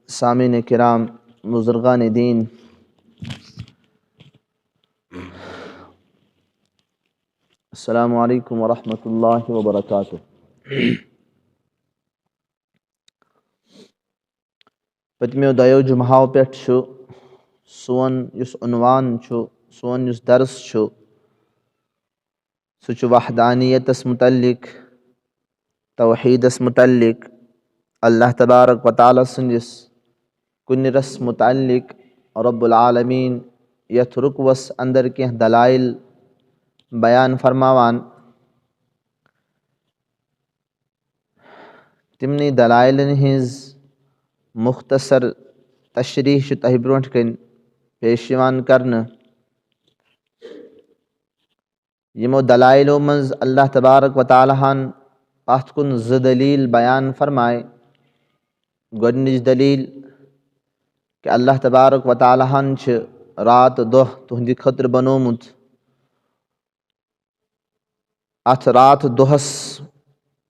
سامعین کرام، بزرگان دین، السلام علیکم ورحمۃ اللہ وبرکاتہ۔ پتمیو دۄیو جمعہو پٮ۪ٹھ چھُ سون یُس عنوان چھُ، سون یُس درس چھُ، سُہ چھُ وحدانیتس متعلق، توحیدس متعلق، اللہ تبارک و تعالیٰ سٕنٛدِس کُنرس متعلق، رب العالمین یتھ رُکوس اندر کینٛہہ دلائل بیان فرماوان۔ تمنٕے دلائلن ہٕنٛز مختصر تشریح چھِ تۄہہِ برونٛٹھ کَنۍ پیش یِوان کرنہٕ۔ یِمو دلائلو منٛز اللہ تبارک و تعالیٰ ہن اتھ کُن زٕ دلیٖل بیان فرمایہِ۔ گۄڈنِچ دلیٖل کہ اللہ تبارک و تعالیٰ ہن چھِ رات دۄہ تُہنٛدِ خٲطرٕ بنومُت۔ اتھ رات دۄہس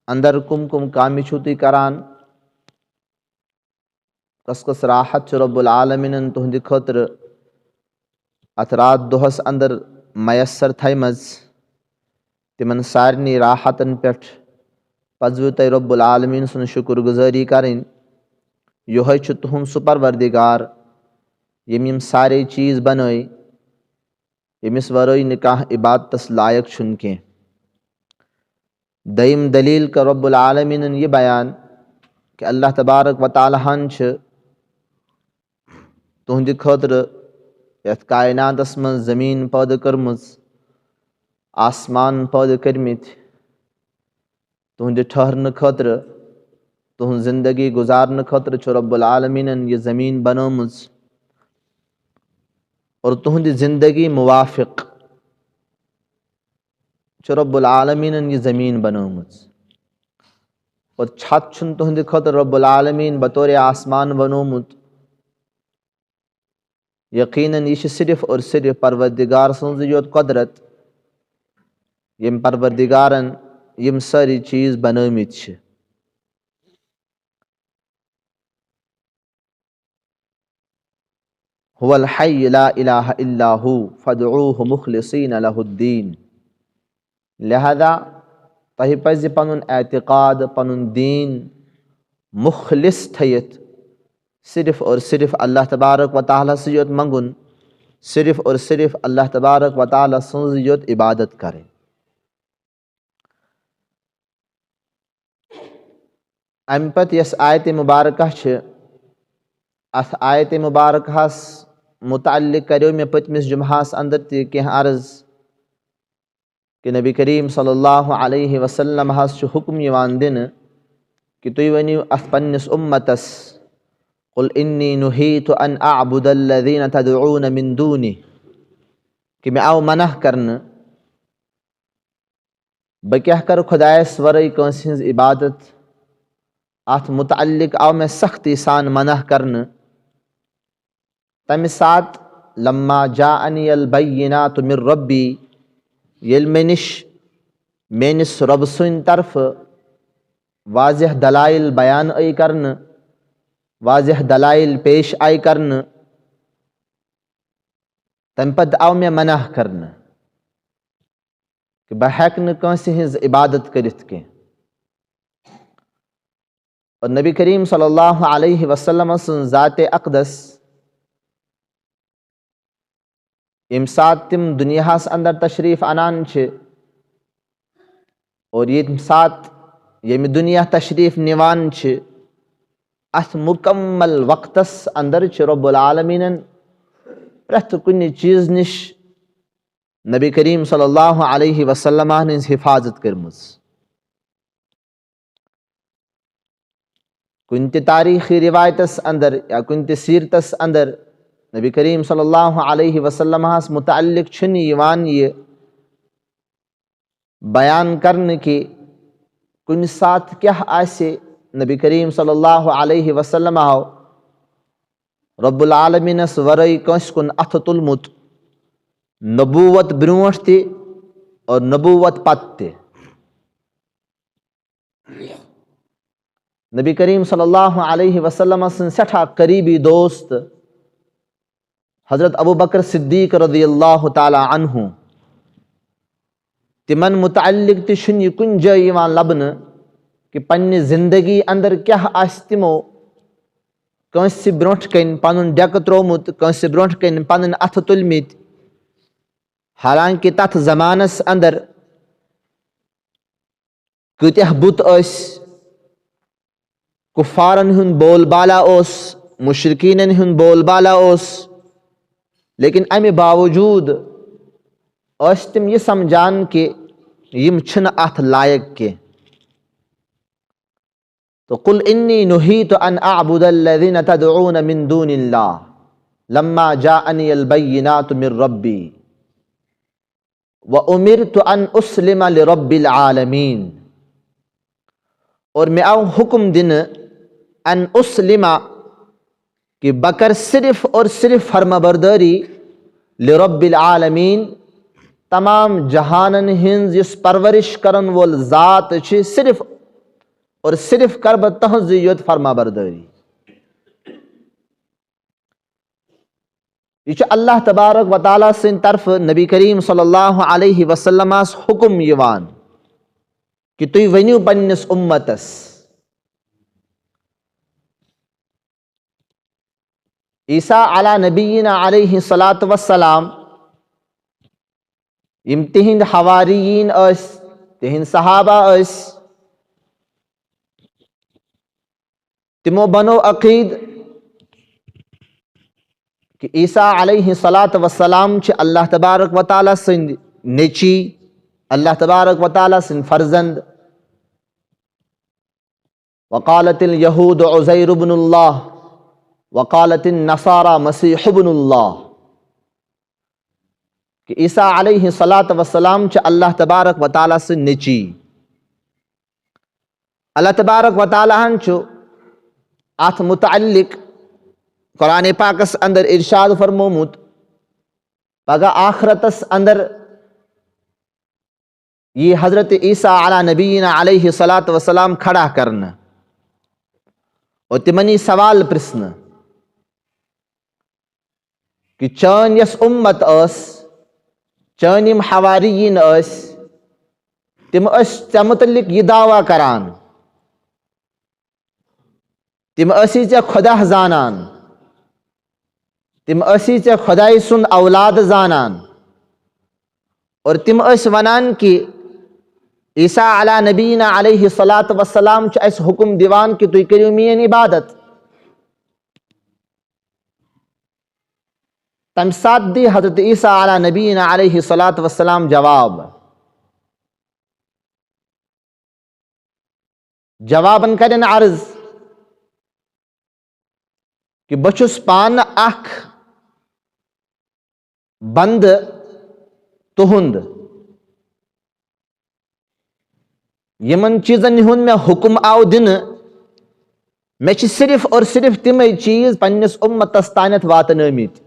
اندر کم کم کامہِ چھِو تُہۍ کران؟ کس کس راحت چھِ رب العالمیٖنن تُہنٛدِ خٲطرٕ اتھ رات دۄہس اندر میسر تھایمژ؟ تِمن سارنٕے راحتن پٮ۪ٹھ پزوٕ تۄہہِ رب العالمیٖن سٕنٛز شُکر گُزٲری کرٕنۍ۔ یِہوے چھُ تُہنٛد سُہ پروردگار ییٚمۍ یِم سارے چیٖز بنٲے، ییٚمِس ورٲے نہٕ کانٛہہ عبادتس لایق چھُنہٕ کینٛہہ۔ دوٚیِم دلیٖل کٔر رب العالمیٖنن یہِ بیان کہ اللہ تبارک و تعالیٰ ہن چھِ تُہنٛدِ خٲطرٕ یتھ کائناتس منٛز زمیٖن پٲدٕ کٔرمٕژ، آسمان پٲدٕ کٔرمٕتۍ، تُہنٛدِ ٹھہرنہٕ خٲطرٕ، تُہنٛز زندگی گزارنہٕ خٲطرٕ چھُ رب العالمیٖنن یہِ زمیٖن بنٲومٕژ، اور تُہنٛدِ زندگی موافق چھُ رب العالمیٖنن یہِ زمیٖن بنٲومٕژ۔ اور چھت چھُنہٕ تُہنٛدِ خٲطرٕ رب العالمیٖن بطورِ آسمان بنومُت۔ یقیناً یہِ چھِ صرف اور صرف پروردگار سٕنٛزٕے یوت قۄدرت، ییٚمۍ پروردگارن یِم سٲری چیٖز بنٲومٕتۍ چھِ۔ هو الحی لا الہ الا ہو فادعوہ مخلصین لہ الدین۔ لہذا تۄہہِ پزِ پنُن اعتقاد، پنُن دیٖن مخلص تھٲیِتھ صرف اور صرف اللہ تبارک و تعالیٰ سٕے یوت منگُن، صرف اور صرف اللہ تبارک و تعالیٰ سٕنٛزٕے یوت عبادت کرٕنۍ۔ امہِ پتہٕ یۄس آیتِ مبارکہ چھِ، اتھ آیتِ مبارکہس متعلق کریو مےٚ پٔتمِس جمعہس اندر تہِ کینٛہہ عرض کہ نبی کریم صلی اللہ علیہ وسلم حظ چھُ حکم یِوان دِنہٕ کہ تُہۍ ؤنِو اتھ پننِس اُمتس قل انی نُہیٖتُ ان اعبد الذین تدعون من دونہِ، کہ مےٚ آو منع کرنہٕ بہٕ کیٛاہ کرٕ خۄدایس ورٲے کٲنٛسہِ ہٕنٛز عبادت۔ اتھ متعلق آو مےٚ سختی سان منع کرنہٕ۔ تمہِ ساتہٕ لما جاءنی البینات من ربی، ییٚلہِ مےٚ نِش میٲنِس رۄبہٕ سٕنٛدِ طرفہٕ واضح دلائل بیان آیہِ کرنہٕ، واضح دلائل پیش آیہِ کرنہٕ، تمہِ پتہٕ آو مےٚ منع کرنہٕ کہ بہٕ ہٮ۪کہٕ نہٕ کٲنٛسہِ ہٕنٛز عبادت کٔرِتھ کینٛہہ۔ اور نبی کریم صلی اللہ علیہ وسلم سٕنٛز ذاتِ اقدس ییٚمہِ ساتہٕ تِم دُنیاہس اندر تشریٖف انان چھِ، اور ییٚمہِ ساتہٕ ییٚمہِ دُنیا تشریٖف نِوان چھِ، اتھ مُکمل وقتس اندر چھِ رب العالمیٖنن پرٛٮ۪تھ کُنہِ چیٖزٕ نِش نبی کریم صلی اللہ علیہ وسلم ہٕنٛز حفاظت کٔرمٕژ۔ کُنہِ تہِ تاریٖخی رِوایتس اندر یا کُنہِ تہِ سیٖرتس اندر نبی کریم صلی اللہ علیہ وسلم ہس متعلق چھُنہٕ یِوان یہِ بیان کرنہٕ کہِ کُنہِ ساتہٕ کیٛاہ آسہِ نبی کریم صلی اللہ علیہ وسلم رب العالمیٖنس ورٲے کٲنٛسہِ کُن اتھٕ تُلمُت، نبوت برونٛٹھ تہِ اور نبوت پتہٕ تہِ۔ نبی کریم صلی اللہ علیہ وسلم سن سٹھا قریبی دوست حضرت ابو بکر صدیق رضی اللہ تعالی عنہ تمن متعلق تہ چھُنہٕ یہِ کُنہِ جایہِ یِوان لبنہٕ کہ پننہِ زندگی اندر کیاہ آسہِ تِمو کٲنٛسہِ برونٛٹھ کَنۍ پنُن ڈیٚکہٕ تروومُت کٲنٛسہِ برونٛٹھ کَنۍ پنٕنۍ اَتھٕ تُلمٕتۍ، حالانکہ تتھ زمانس اندر کۭتیاہ بُت ٲسۍ، کفارن ہُنٛد بول بالا اوس، مشرکینن ہُنٛد بول بالا اوس، لیکن امہِ باوجوٗد ٲسۍ تِم یہِ سمجھان کہ یِم چھِنہٕ اتھ لایق کینٛہہ۔ تو قل انی نہیت ان اعبد الذین تدعون من دون اللہ لما جاءنی البینات من ربی وامرت ان اسلم لرب العالمین، اور میں آؤ حکم دن ان اسلم کہ بکر صرف اور صرف فرما برداری لرب العالمین تمام جہانن ہنز یس پرورش کرن وول ذات چھ، صرف اور صرف کر بہ تہنز یوت فرما برداری۔ یہ اللہ تبارک و تعالیٰ سن طرف نبی کریم صلی اللہ علیہ وسلم حکم یوان کہ تُہۍ ؤنِو پننس امتس عیسیٰ علی نبینا علیہ الصلاۃ والسلام یم تہند حواریین ٲسۍ، تہند صحابہ ٲسۍ، تمو بنو عقید کہ عیسیٰ علیہ الصلاۃ والسلام چھ اللہ تبارک و تعالیٰ سند نیچی، اللہ تبارک و تعالیٰ سند فرزند۔ وقالت الیہود عزیر ابن اللہ وقالت النصارى مسیح ابن اللہ، کہ عیسیٰ علیہ الصلاۃ والسلام چھ اللہ تبارک و تعالیٰ سند نیچی۔ اللہ تبارک و تعالیٰ ہن چھ ات متعلق قرآن پاکس اندر ارشاد فرمومت پگہ آخرتس اندر یہ حضرت عیسیٰ علی نبینا علیہ الصلاۃ والسلام کھڑا کرنا اور تمنی سوال پرسن کہ چان یس امت اس، چان یم حواریین اس، تم اس ژےٚ متعلق یہ دعویٰ کران، تم اسی ژےٚ خدا زانان، تم اسی ژےٚ خدائی سند اولاد زانان، اور تم اس ونان کہ عیسیٰ علی نبینا علیہ الصلاۃ والسلام چھ اس حکم دیوان کہ تُہۍ کٔرِو میٲنۍ عبادت۔ تمہ سات دی حضرت عیسیٰ علی نبینا علیہ الصلاۃ والسلام جواباً کرن عرض کہ بہ چھُس پانہ اکھ بند تہند، یمن چیزن ہند میں حکم آو دن میں چھ صرف اور صرف تمے چیز پننس امتس تانت واتنٲمٕتۍ،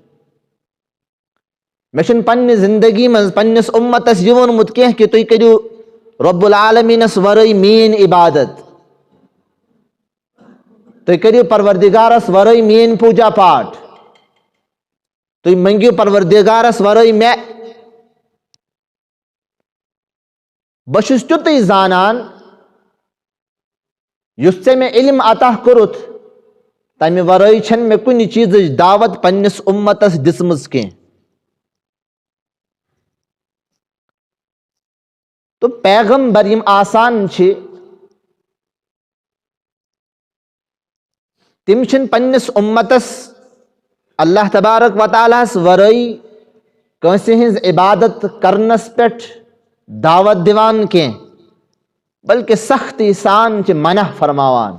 میں چھُنہٕ پننہِ زندگی منٛز پننس امتس یہ ووٚنمُت کینٛہہ کہ تُہۍ کٔرِو رب العالمینس ورٲے میٲنۍ عبادت، تُہۍ کٔرِو پروردگارس ورٲے میٲنۍ پوجا پاٹھ، تُہۍ منگِو پروردگارس ورٲے مےٚ۔ بہ چھُس تیُتُے زانان یُس ژےٚ مےٚ علم عطا کوٚرُتھ تمہِ ورٲے چھنہٕ مےٚ کُنہِ چیٖزٕچ دعوت پننس امتس دِژمٕژ کینٛہہ۔ تو پیغمبر یم آسان چھ تم چھن پننس امتس اللہ تبارک و تعالیٰ ہس ورٲے کٲنٛسہِ ہنٛز عبادت کرنس پٮ۪ٹھ دعوت دِوان کینٛہہ، بلکہ سختی سان چھ منع فرماوان۔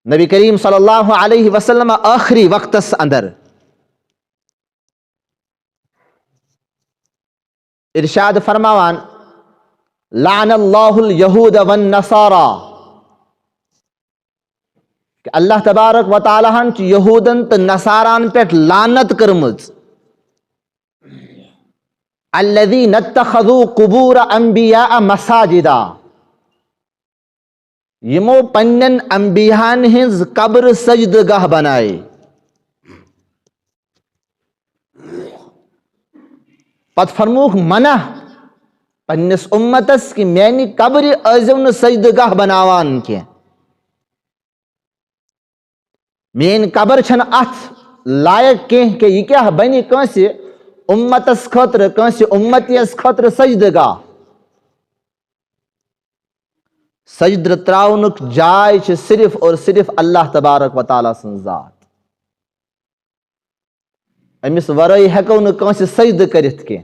نبی کریم صلی اللہ علیہ وسلم آخری وقتس اندر ارشاد فرماوان لعن اللہ الیہود والنصارى، کہ اللہ تبارک و تعالیٰ ہن چھ یہودن تو نصاران پہ لعنت کرمز، الذین اتخذوا قبور انبیاء مساجدا، یمو پنن انبیاءن ہنز قبر سجدگاہ بنائے. پت فرموک منع پنس امتس کہ میانی قبر ازو ن سجدگاہ بناوان کی. مین قبر چھن ات لائق کی کہ یہ کیا بنی کنسی امتس خطر کنسی امتیس خطر سجدگاہ. سجدر تراؤنک جائے چھ صرف اور صرف اللہ تبارک و تعالیٰ سن ذات. امس ورائی ہیکو نہ کنسی سجد کرت کی.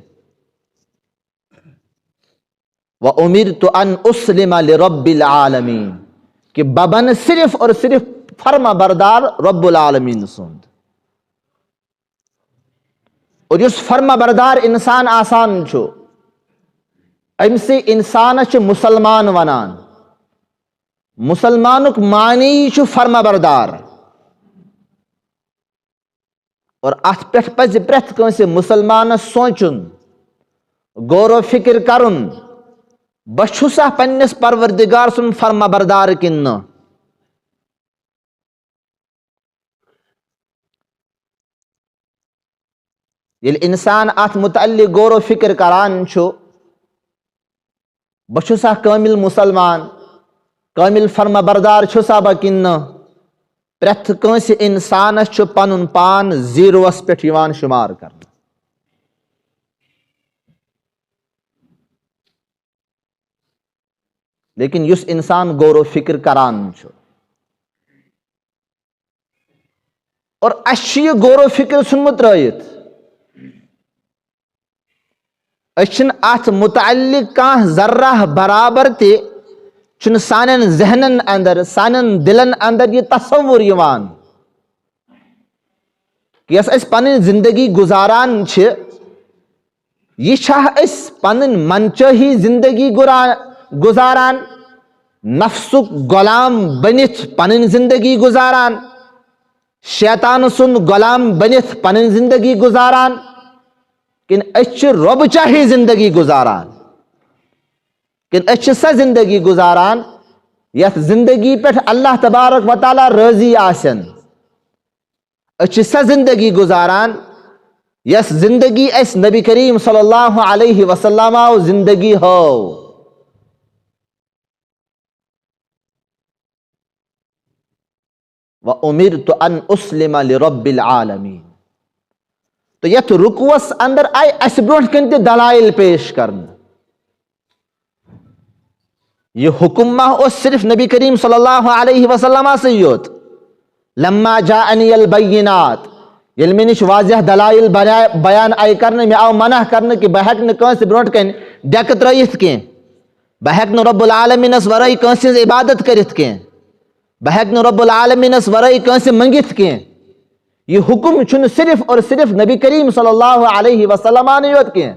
وَأُمِرْتُ أَنْ أُسْلِمَ لِرَبِّ الْعَالَمِينَ کہ ببن صرف اور صرف فرما بردار رب العالمین سند. اور اس فرما بردار انسان آسان چھو ام سے انسان چھ مسلمان ونان. مسلمانک معنی چھو فرما بردار. اور ات پہ پز پریت کنسی مسلمان سوچن غور و فکر کرن بچھسا پنس پروردگار سن فرما بردار کن. یل انسان ات متعلق غور و فکر کران چھو بچھسا کامل مسلمان کامل فرما بردار چھسا با کن. پریت کنسی انسانس چھو پنن پان زیروس پہ یوان شمار کرنا. لیکن یس انسان غور و فکر کران چھو اور اچھی غور و فکر سنمت رائت اچھن ات متعلق کان ذرہ برابر تے چن سانن ذہنن اندر سانن دلن اندر یہ تصور یوان کہ یس اس پنن زندگی گزاران چھ یہ چھا اس پنن منچہی زندگی گزاران نفسک غلام بنت پنن زندگی گزاران شیطان سن غلام بنت پنن زندگی گزاران کن اچھ رب چاہی زندگی گزاران کن اچھ سا زندگی گزاران یت زندگی پہ اللہ تبارک و تعالی راضی آسن. اچھ سا زندگی گزاران یس زندگی اس نبی کریم صلی اللہ علیہ وسلم زندگی ہو. وَأُمِرْتُ أَنْ أُسْلِمَ لِرَبِّ الْعَالَمِينَ. تو یت رکوس اندر آئی اس برونٹ کنتے دلائل پیش کرنا. یہ حکم اس صرف نبی کریم صلی اللہ علیہ وسلم سے یوت لما جاءنی البینات یل میں نش واضح دلائل بیان آئی کرنے میں آو منع کرنے کہ بہک نے کون سے برونٹ کن ڈیکت رئیت کیں بہک نے رب العالمین اس ورائی کون سے عبادت کرت کیں بہک نے رب العالمین اس ورائی کون سے منگت کیں. یہ حکم چھن صرف اور صرف نبی کریم صلی اللہ علیہ وسلم نے یوت کیں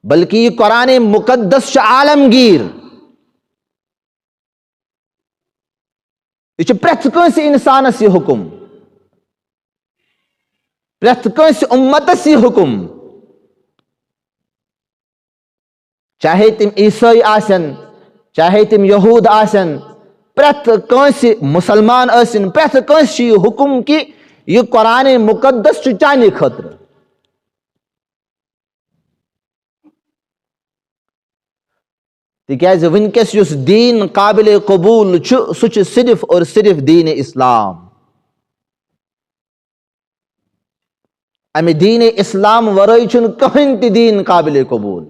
بلکہ یہ قرآن مقدس چھ عالمگیر. یہ پریت کنسی انسانس یہ حکم پریت کنسی امتس یہ حکم چاہے تم عیسائی آسن چاہے تم یہود آسن پریت کنسی مسلمان آسن پریت کنسی یہ حکم کی یہ قرآن مقدس چھ چانی خطر. تکیاز ونکس یس دین قابل قبول سچ صرف اور صرف دین اسلام. امی دین اسلام ورائی چھن کہیں تی دین قابل قبول.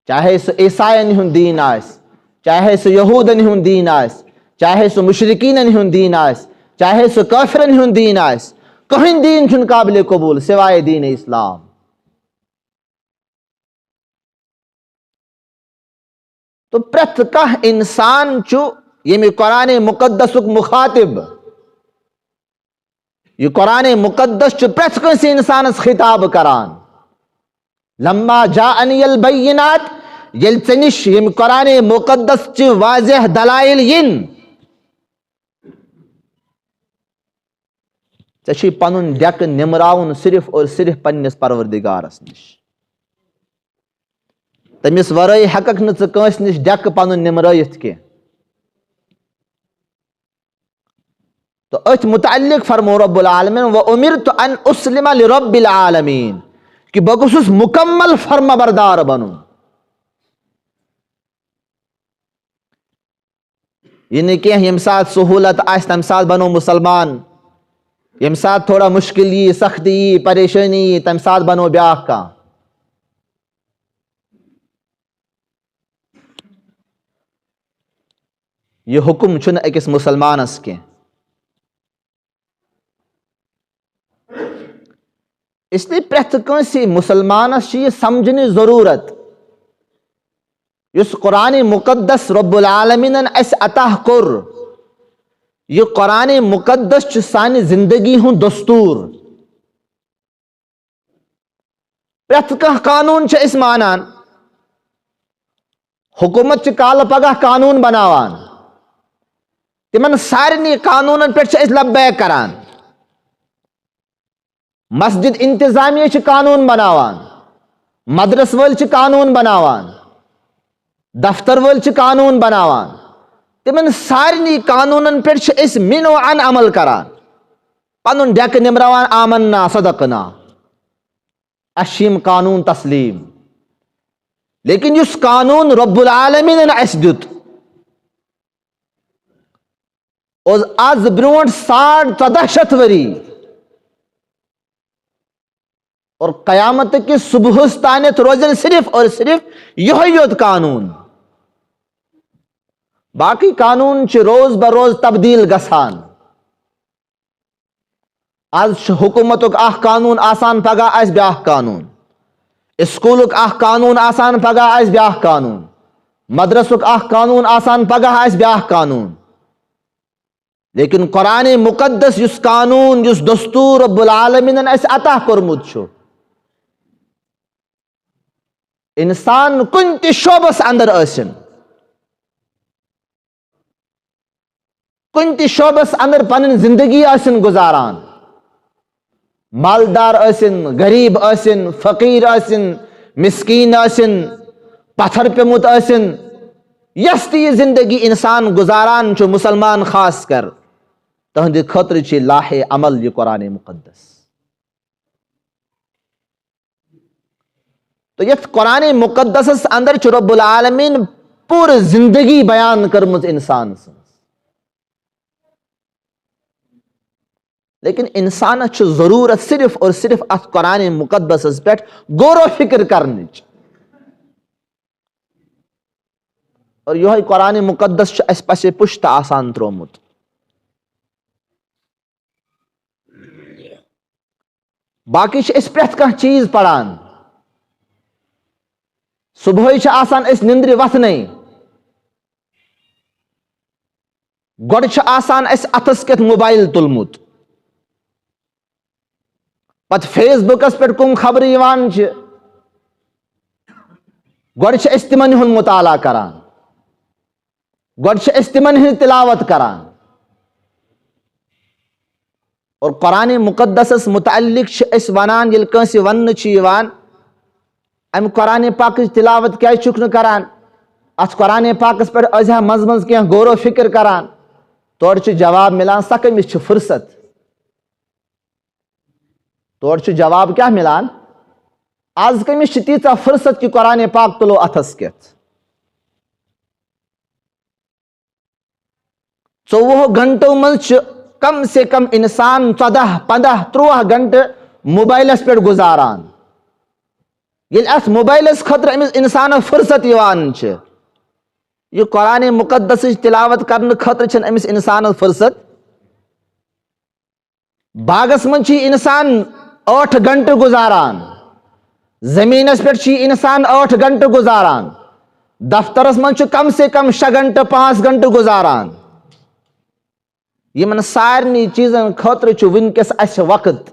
چاہے سو عیسائن ہن دین آس چاہے سو یہودن ہن دین آس چاہے سو مشرکین ہن دین آس چاہے سو کافرن ہن دین آس کہیں دین چھن قابل قبول سوائے دین اسلام. تو پریت کا انسان چو یہ میں قرآن مقدس مخاطب یہ قرآن مقدس چو پریت کنسی انسان اس خطاب کران لما جاءنی البینات یل چنش یہ قرآن مقدس چو واضح دلائل ین چشی پنن ڈیک نمراؤن صرف اور صرف پنس پروردگار اس نش. تٔمِس وَرٲے ہٮ۪ککھ نہٕ ژٕ کٲنٛسہِ نِش ڈٮ۪کہٕ پَنُن نِمرٲیِتھ کینٛہہ. تو أتھۍ متعلق فرمو رب العالمین وَأُمِرْتُ أَنْ أُسْلِمَ لِرَبِّ العالمین کہ بہٕ گوٚژھُس مُکمل فرما بردار بنُن. یہ نہٕ کینٛہہ ییٚمہِ ساتہٕ سہوٗلت آسہِ تَمہِ ساتہٕ بنو مُسلمان، ییٚمہِ ساتہٕ تھوڑا مُشکل یی، سختی یی، پریشٲنی یی، تَمہِ ساتہٕ بنو بیٛاکھ کانٛہہ. یہ حکم چھُنہٕ أکِس مُسلمانس کینٛہہ. اس لیے پرٛٮ۪تھ کٲنٛسہِ مُسلمانس چھِ یہِ سمجھنٕچ ضروٗرت یُس قرآنِ مُقدس رب العالمیٖنن اَسہِ عطا کوٚر، یہ قرآنِ مُقدس چھُ سانہِ زندگی ہُنٛد دستوٗر. پرٛٮ۪تھ کانٛہہ قانوٗن چھِ أسۍ مانان، حکوٗمت چھِ کالہٕ پگاہ قانوٗن بناوان، تِمن سارنٕے قانوٗنن پٮ۪ٹھ چھِ أسۍ لبیک کران. مسجد انتظامیہ چھِ قانوٗن بناوان، مدرس وٲلۍ چھِ قانوٗن بناوان، دفتر وٲلۍ چھِ قانوٗن بناوان. تِمن سارنٕے قانوٗنن پٮ۪ٹھ چھِ أسۍ من و عن عمل کران، پنُن ڈٮ۪کہٕ نِمراوان آمنا صدقنا، اَسہِ چھِ یِم قانوٗن تسلیٖم. لیکن یُس قانوٗن رب العالمیٖنن اَسہِ دیُت آز برونٛٹھ 1450 ؤری اور قیامت کِس صبحس تانٮ۪تھ روزن صرف اور صرف یِہوٚے یوت قانوٗن. باقٕے قانوٗن چھِ روز بہ روز تبدیٖل گژھان. آز چھُ حکوٗمتُک اکھ قانوٗن آسان، پگاہ آسہِ بیٛاکھ قانوٗن. اسکوٗلُک اکھ قانوٗن آسان، پگاہ آسہِ بیٛاکھ قانوٗن. مدرسُک اکھ قانوٗن آسان، پگاہ آسہِ بیٛاکھ قانوٗن. لیکن قرآنِ مُقدس یُس قانوٗن، یُس دستوٗر رب العالمیٖنن اَسہِ عطا کوٚرمُت چھُ، اِنسان کُنہِ تہِ شعبس انٛدر ٲسِن، کُنہِ تہِ شعبس انٛدر پنٕنۍ زندگی ٲسِن گُزاران، مالدار ٲسِن، غریٖب ٲسِن، فقیٖر ٲسِن، مسکیٖن ٲسِن، پتھر پیوٚمُت ٲسِن، یۄس تہِ یہِ زندگی اِنسان گُزاران چھُ، مُسلمان خاص کر، تہنٛدِ خٲطرٕ چھِ لاہے عمل یہِ قرآنِ مُقدس. تو یتھ قرآنِ مُقدسس انٛدر چھُ رب العالمیٖن پوٗرٕ زندگی بیان کٔرمٕژ انسان سٕنٛز. لیکن انسانس چھُ ضروٗرت صرف اور صرف اتھ قرآنِ مُقدسس پٮ۪ٹھ غور و فکر کرنٕچ. اور یِہوٚے قرآنِ مُقدس چھُ اَسہِ پسے پُشتہٕ آسان تروومُت. باقٕے چھِ أسۍ پرٛٮ۪تھ کانٛہہ چیٖز پران. صبحٲے چھِ آسان أسۍ نِندرِ وتھنَے، گۄڈٕ چھُ آسان اَسہِ اَتھس کٮ۪تھ موبایل تُلمُت، پتہٕ فیس بُکس پٮ۪ٹھ کٕم خبرٕ یِوان چھِ، گۄڈٕ چھِ أسۍ تِمن ہُنٛد مُطالعہ کران، گۄڈٕ چھِ أسۍ تِمن ہٕنٛز تِلاوت کران. اور قرآنِ مُقدسس متعلق چھِ أسۍ ونان، ییٚلہِ کٲنٛسہِ وننہٕ چھُ یِوان امہِ قرآنِ پاکٕچ تِلاوت کیازِ چھُکھ نہٕ کران، اتھ قرآنِ پاکس پٮ۪ٹھ ٲسۍ ہا منٛزٕ منٛزٕ کینٛہہ غور و فکر کران، تورٕ چھُ جواب مِلان سۄ کٔمِس چھِ فُرست. تورٕ چھُ جواب کیٛاہ مِلان، آز کٔمِس چھِ تیٖژاہ فُرست کہِ قرآنِ پاک تُلو اتھس کٮ۪تھ. 24 گنٹو منٛز چھُ کم سے کم انسان 14 15 13 گنٹہٕ موبایلس پٮ۪ٹھ گُزاران. ییٚلہِ اتھ موبایلس خٲطرٕ أمِس انسانس فُرست یِوان چھِ، یہ قرآنِ مُقدسٕچ تِلاوت کرنہٕ خٲطرٕ چھنہٕ أمِس انسانس فُرست. باغس منٛز چھُ یہِ انسان 8 گنٹہٕ گُزاران، زٔمیٖنس پٮ۪ٹھ چھُ یہِ انسان 8 گنٹہٕ گُزاران، دفترس منٛز چھُ کم سے کم 6 گنٹہٕ 5 گنٹہٕ گُزاران. یِمن سارنٕے چیٖزن خٲطرٕ چھُ وُنکیٚس اَسہِ وقت.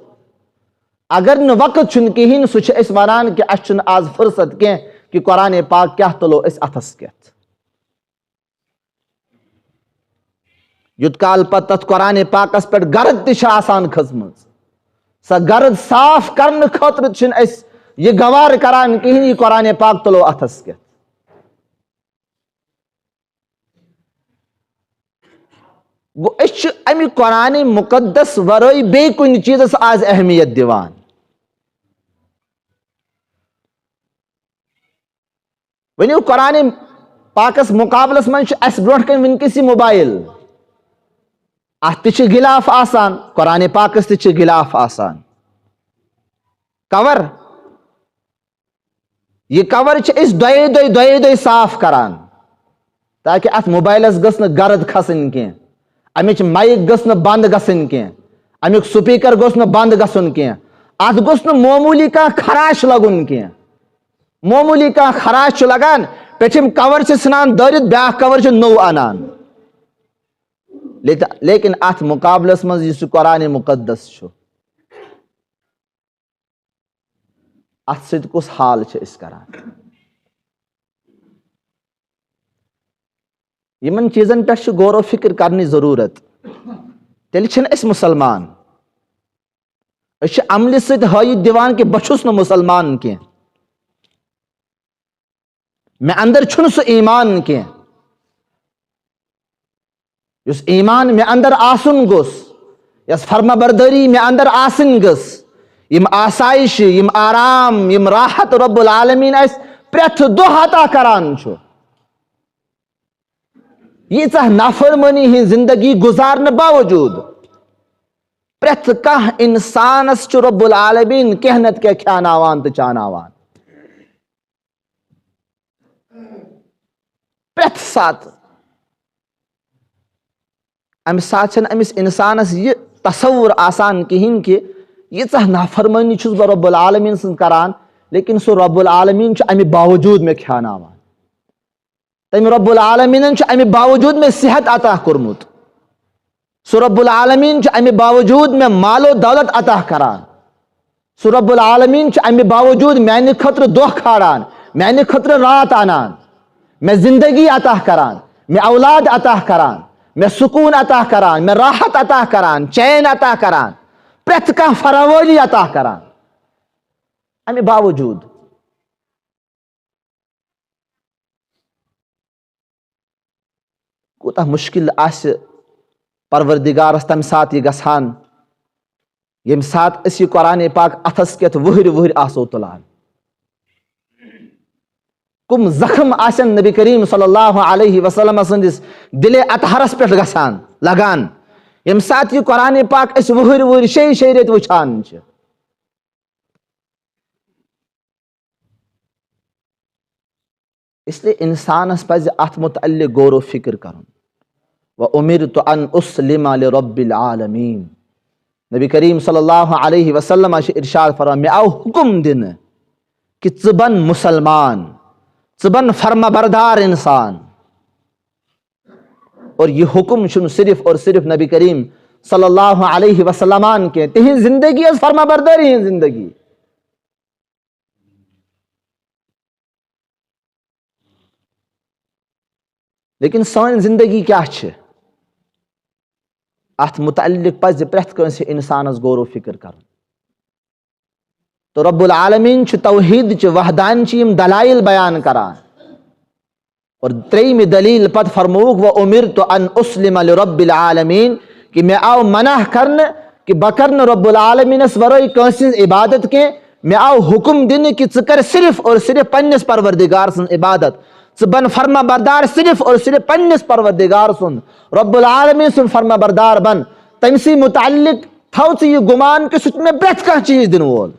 اگر نہٕ وقت چھُنہٕ کِہیٖنۍ سُہ چھِ أسۍ ونان کہِ اَسہِ چھُنہٕ آز فُرست کینٛہہ کہِ قرآنِ پاک کیٛاہ تُلو أسۍ اتھس کٮ۪تھ. یوٚت کال پتہٕ تتھ قرآنِ پاکس پٮ۪ٹھ گرد تہِ چھِ آسان کھٔژمٕژ، سۄ گرد صاف کرنہٕ خٲطرٕ چھِنہٕ أسۍ یہِ گوارٕ کران کِہیٖنۍ یہِ قرآنِ پاک تُلو اتھس کٮ۪تھ. گو اس امی قرآن مقدس ورٲے بیٚیہِ کُنہِ چیٖزس آز اہمیت دِوان. ؤنِو قرآن پاکس مقابلس منٛز چھُ اَسہِ برونٛٹھ کَنۍ وٕنکیٚس یہِ موبایل. اَتھ تہِ چھِ غِلاف آسان، قرآن پاکس تہِ چھِ غِلاف آسان. کور، یہ کور چھِ أسۍ دۄیے دۄہہِ صاف کران تاکہِ اَتھ موبایلس گٔژھ نہٕ گرد کھسٕنۍ کینٛہہ، اَمِچ مایِک گٔژھ نہٕ بنٛد گژھٕنۍ کینٛہہ، اَمیُک سپیٖکر گوٚژھ نہٕ بنٛد گژھُن کینٛہہ، اَتھ گوٚژھ نہٕ معموٗلی کانٛہہ خراش لگُن کینٛہہ. معموٗلی کانٛہہ خراش چھُ لگان، پیٚٹھِم کور چھِ ژھٕنان دٲرِتھ، بیٛاکھ کور چھِ نوٚو اَنان. لیکن اَتھ مقابلس منٛز یُس یہِ قرآن مقدس چھُ، اَتھ سۭتۍ کُس حال چھِ أسۍ کران؟ یِمن چیٖزن پٮ۪ٹھ چھِ غور و فِکر کرنٕچ ضروٗرت. تیٚلہِ چھِنہٕ أسۍ مُسلمان. أسۍ چھِ عملہِ سۭتۍ ہٲیِتھ دِوان کہِ بہٕ چھُس نہٕ مُسلمان کینٛہہ، مےٚ اندر چھُنہٕ سُہ ایٖمان کینٛہہ یُس ایٖمان مےٚ اندر آسُن گوٚژھ، یۄس فرما بردٲری مےٚ اندر آسٕنۍ گٔژھ، یِم آسایشہِ، یِم آرام، یِم راحت رۄب العالمیٖن اَسہِ پرٛٮ۪تھ دۄہ عطا کران چھُ. ییٖژاہ نافرمٲنی ہٕنٛز زندگی گُزارنہٕ باوجوٗد پرٛٮ۪تھ کانٛہہ اِنسانس چھُ رۄب العالمیٖن کینٛہہ نتہٕ کینٛہہ کھیاناوان تہٕ چاناوان. پرٛٮ۪تھ ساتہٕ. اَمہِ ساتہٕ چھنہٕ أمِس اِنسانس یہِ تصوُر آسان کِہیٖنۍ کہِ ییٖژاہ نافرمٲنی چھُس بہٕ رۄب العالمیٖن سٕنٛز کران، لیکن سُہ رۄب العالمیٖن چھُ اَمہِ باوجوٗد مےٚ کھیاناوان. تٔمۍ رۄب العالمیٖنن چھُ اَمہِ باوجوٗد مےٚ صحت عطا کوٚرمُت. سُہ رۄب العالمیٖن چھُ اَمہِ باوجوٗد مےٚ مال و دولت عطا کران. سُہ رۄب العالمیٖن چھُ اَمہِ باوجوٗد میانہِ خٲطرٕ دۄہ کھالان، میانہِ خٲطرٕ رات انان، مےٚ زندگی عطا کران، مےٚ اولاد عطا کران، مےٚ سکوٗن عطا کران، مےٚ راحت عطا کران، چین عطا کران، پرٛٮ۪تھ کانٛہہ فراوٲنی عطا کران. اَمہِ باوجوٗد کوٗتاہ مُشکِل آسہِ پروردِگارس تمہِ ساتہٕ یہِ گژھان ییٚمہِ ساتہٕ أسۍ یہِ قرآن پاک اتھس کٮ۪تھ ؤہٕرۍ ؤہٕرۍ آسو تُلان. کُم زخم آسن نبی کریم صلی اللہ علیہ وسلم سٕنٛدِس دِلے اطہرس پٮ۪ٹھ گژھان لگان ییٚمہِ ساتہٕ یہِ قرآن پاک أسۍ ؤہٕرۍ ؤہٕرۍ شیٚیہِ رٮ۪تۍ وٕچھان چھِ. اس لیے انسانس پزِ اتھ متعلق غور و فکر کرُن. وَأُمِرْتُ أَنْ أُسْلِمَ لِرَبِّ الْعَالَمِينَ. نبی کریم صلی اللہ علیہ وسلم چھِ ارشاد فرماوان، مےٚ آو حُکم دِنہٕ کہِ ژٕ بن مُسلمان، ژٕ بن فرما بردار انسان. اور یہ حکم چھُنہٕ صرف اور صرف نبی کریم صلی اللہ علیہ وسلمان کینٛہہ، تِہنٛز زندگی ٲس فرما بردٲری ہٕنٛز زندگی. لیکن سٲنۍ زندگی کیاہ چھِ؟ اتھ متعلق پزِ پرٛٮ۪تھ کٲنٛسہِ انسانس غور و فکر کرُن. تو رب العالمیٖن چھُ توحیٖدچہِ وحدانچہِ یِم دلایل بیان کران. اور ترٛیٚیِمہِ دلیٖل پتہٕ فرمووُکھ وَأُمِرْتُ أَنْ أُسْلِمَ لِرَبِّ الْعَالَمِينَ کہِ مےٚ آو منع کرنہٕ کہِ بہٕ کرٕ نہٕ رۄب العالمیٖنس ورٲے کٲنٛسہِ ہٕنٛز عبادت کینٛہہ. مےٚ آو حُکم دِنہٕ کہِ ژٕ کر صرف اور صرف پننِس پروردِگار سٕنٛز عبادت، ژٕ بن فرما بردار صرف اور صرف پننِس پروردِگار سُنٛد، رۄب العالمیٖن سُنٛد فرما بردار بن. تٔمسٕے متعلق تھاو ژٕ یہِ گُمان کہِ سُہ چھُ مےٚ پرٛٮ۪تھ کانٛہہ چیٖز دِنہٕ وول.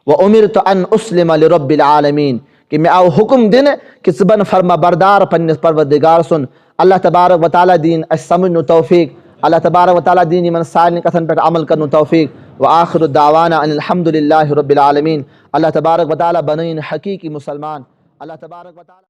وَأُمِرْتُ أَنْ أُسْلِمَ لِرَبِّ الْعَالَمِينَ کہِ مےٚ آو حُکم دِنہٕ کہِ ژٕ بن فرما بردار پننِس پروردِگار سُنٛد. اللہ تبارک و تعالیٰ دِیِن اَسہِ سمجھنُک توفیٖق. اللہ تبارک و تعالیٰ دِیِن یِمن سارنٕے کتھن پٮ۪ٹھ عمل کرنُک توفیٖق. وآخر دعوانا ان الحمد للہ رب العالمین. اللہ تبارک و تعالیٰ بنٲیِن حقیٖقی مسلمان. اللہ تبارک و تعالیٰ